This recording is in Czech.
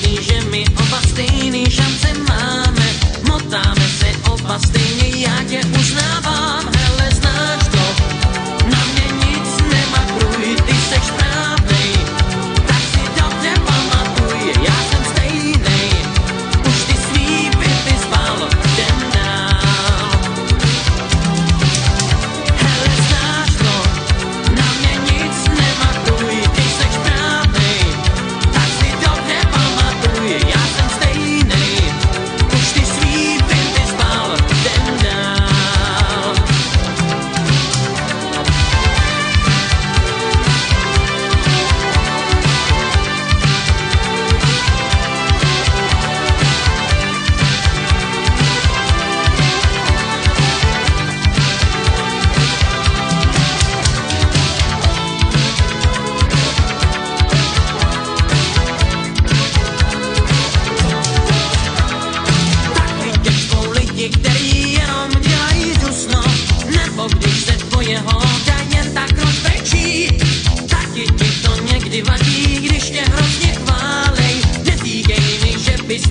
jasný, že my oba stejný šance máme. Motáme se oba stejně, já tě uznávám. Hele, znáš to, na mě nic nemakruj, ty seš správnej. Tak si dobře pamatuj, já jsem stejnej. Už ty svý byty spal, jdem dál. Hele, znáš to, na mě nic nemakruj, ty seš správnej. Tak si dobře pamatuj, já jsem stejnej. Už ty svý byty spal, jdem dál. Taky těch jsou lidi, který jenom dělají dusno, nebo když se tvoje holka jen tak rozbrečí. Taky ti to někdy vadí, když tě hrozně chválej. Netýkej mi, že bys